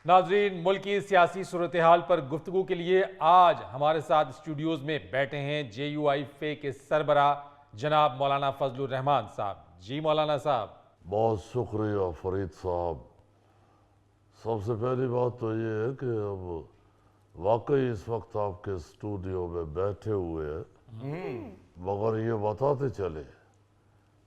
ناظرین، ملک کی سیاسی صورتحال پر گفتگو کے لیے آج ہمارے ساتھ اسٹوڈیوز میں بیٹھے ہیں جے یو آئی فے کے سربراہ جناب مولانا فضل الرحمان صاحب۔ جی مولانا صاحب، بہت شکریہ فرید صاحب۔ سب سے پہلی بات تو یہ ہے کہ اب واقعی اس وقت آپ کے اسٹوڈیو میں بیٹھے ہوئے ہیں، مگر یہ بتاتے چلے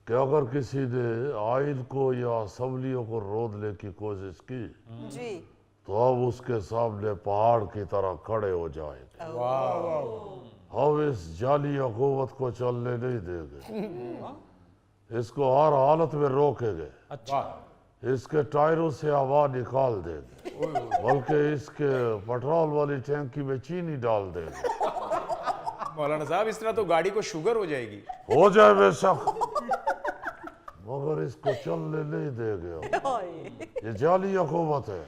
کہ اگر کسی نے آئین کو یا اسمبلیوں کو رودنے کی کوشش کی جی تو اب اس کے سامنے پہاڑ کی طرح کھڑے ہو جائیں گے۔ ہم اس جعلی حکومت کو چلنے نہیں دیں گے، اس کو ہر حالت میں روکیں گے، اچھا، اس کے ٹائروں سے ہوا نکال دیں گے، بلکہ اس کے پٹرول والی ٹینکی میں چینی ڈال دیں گے۔ مولانا صاحب اس طرح تو گاڑی کو شوگر ہو جائے گی۔ ہو جائے بے شک، مگر اس کو چلنے نہیں دیں گے ہم۔ یہ جعلی حکومت ہے،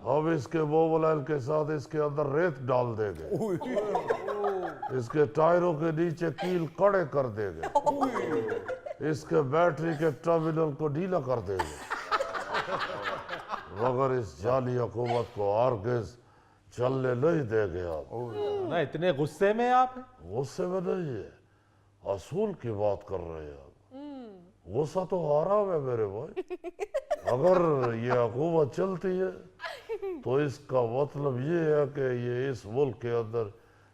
ہم اس کے موبائل کے ساتھ اس کے اندر ریت ڈال دیں گے، اس کے ٹائروں کے نیچے کیل کڑے کر دیں گے، اس کے بیٹری کے ٹرمینل کو ڈھیلا کر دیں گے، مگر اس جعلی حکومت کو ہرگز چلنے نہیں دیں گے آپ۔ نا اتنے غصے میں آپ ہیں؟ غصے میں نہیں ہے، اصول کی بات کر رہے ہیں آپ۔ غصہ تو حرام ہے میرے بھائی۔ اگر یہ حکومت چلتی ہے تو اس کا مطلب یہ ہے کہ یہ اس ملک کے اندر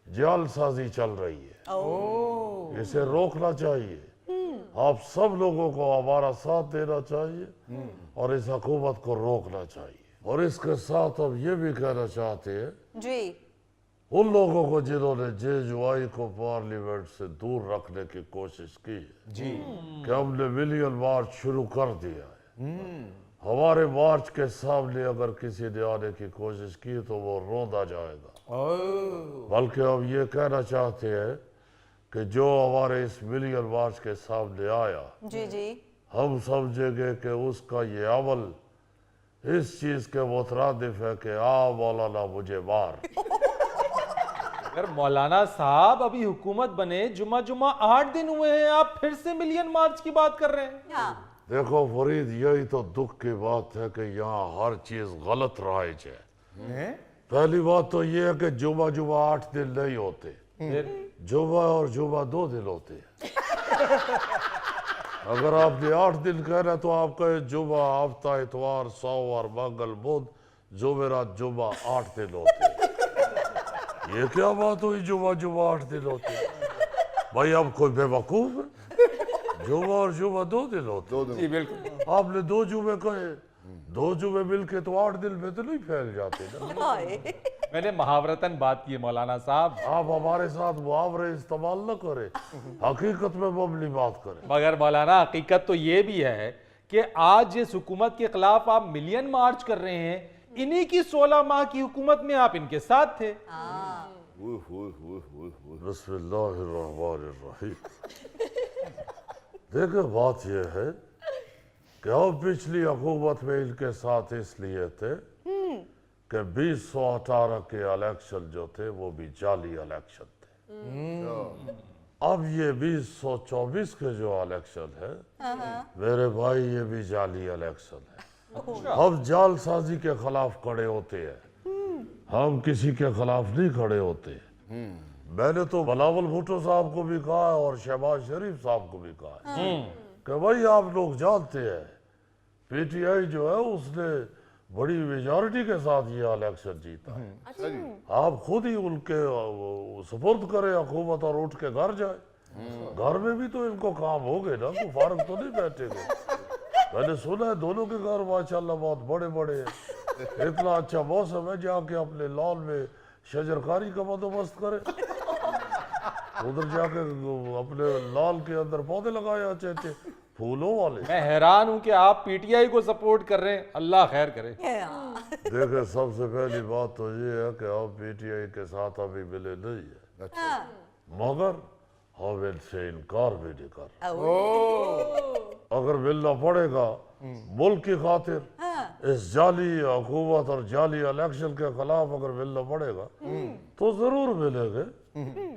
جعل سازی چل رہی ہے، اسے روکنا چاہیے۔ آپ سب لوگوں کو ہمارا ساتھ دینا چاہیے اور اس حکومت کو روکنا چاہیے۔ اور اس کے ساتھ ہم یہ بھی کہنا چاہتے ہیں جی ان لوگوں کو جنہوں نے جے یو آئی کو پارلیمنٹ سے دور رکھنے کی کوشش کی ہے کہ ہم نے ملین مارچ شروع کر دیا ہے، ہمارے مارچ کے سامنے اگر کسی نے آنے کی کوشش کی تو وہ روندا جائے گا۔ بلکہ ہم یہ کہنا چاہتے ہیں کہ جو ہمارے اس ملین مارچ کے سامنے آیا، جی جی ہم سمجھیں گے کہ اس کا یہ عمل اس چیز کے مترادف ہے کہ مولانا مجھے مار۔ اگر مولانا صاحب ابھی حکومت بنے جمعہ 8 دن ہوئے ہیں، آپ پھر سے ملین مارچ کی بات کر رہے ہیں؟ ہاں دیکھو فرید، یہی تو دکھ کی بات ہے کہ یہاں ہر چیز غلط رائج ہے۔ پہلی بات تو یہ ہے کہ جمعہ 8 دن نہیں ہوتے، جمعہ اور جمعہ 2 دن ہوتے ہیں۔ اگر آپ نے 8 دن کہنا تو آپ کہے جمعہ، ہفتہ، اتوار، سوموار، منگل، بدھ، جمعرات، جمعہ 8 دن ہوتے ہیں۔ یہ کیا بات ہوئی جمعہ 8 دن ہوتے ہیں؟ بھائی اب کوئی بے وقوف ہے؟ جمعہ اور جمعہ 2 دن ہوتے ہیں۔ جی بالکل، آپ نے 2 جمعے کہے، 2 جمعے مل کے تو 8 دن میں تو نہیں پھیل جاتے نا۔ میں نے محاورتاً بات کی ہے مولانا صاحب، آپ ہمارے ساتھ محاورے استعمال نہ کریں، حقیقت میں مبنی بات کریں۔ مگر مولانا حقیقت تو یہ بھی ہے کہ آج جس حکومت کے خلاف آپ ملین مارچ کر رہے ہیں، انہی کی 16 ماہ کی حکومت میں آپ ان کے ساتھ تھے۔ بسم اللہ الرحمن الرحیم۔ دیکھیں بات یہ ہے کہ ہم پچھلی حکومت میں ان کے ساتھ اس لیے تھے کہ 2018 کے الیکشن جو تھے وہ بھی جعلی الیکشن تھے۔ اب یہ 2024 کے جو الیکشن ہے میرے بھائی، یہ بھی جعلی الیکشن ہے۔ ہم جعل سازی کے خلاف کھڑے ہوتے ہیں، ہم کسی کے خلاف نہیں کھڑے ہوتے۔ میں نے تو بلاول بھٹو صاحب کو بھی کہا ہے اور شہباز شریف صاحب کو بھی کہا ہے کہ بھائی آپ لوگ جانتے ہیں پی ٹی آئی جو ہے اس نے بڑی میجارٹی کے ساتھ یہ الیکشن جیتا ہے، آپ خود ہی ان کے سپرد کریں حکومت اور اٹھ کے گھر جائیں۔ گھر میں بھی تو ان کو کام ہو گئے نا، کوئی فارغ تو نہیں بیٹھے گئے۔ میں نے سنا ہے دونوں کے گھر ماشاءاللہ بہت بڑے بڑے ہیں، اتنا اچھا موسم ہے جا کے اپنے لان میں شجرکاری کا بندوبست کرے، ادھر جا کے اپنے لال کے اندر پودے لگائے اچھے اچھے پھولوں والے۔ میں حیران ہوں کہ آپ پی ٹی آئی کو سپورٹ کر رہے ہیں، اللہ خیر کرے۔ دیکھیں سب سے پہلی بات تو یہ ہے کہ ہم پی ٹی آئی کے ساتھ ابھی ملے نہیں ہیں، مگر ہم ان سے انکار بھی نہیں کر رہے۔ اگر ملنا پڑے گا ملک کی خاطر، اس جعلی حکومت اور جعلی الیکشن کے خلاف اگر ملنا پڑے گا تو ضرور ملے گے،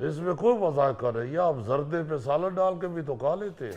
اس میں کوئی مذاق نہیں۔ آپ زردے پہ سالن ڈال کے بھی تو کھا لیتے ہیں۔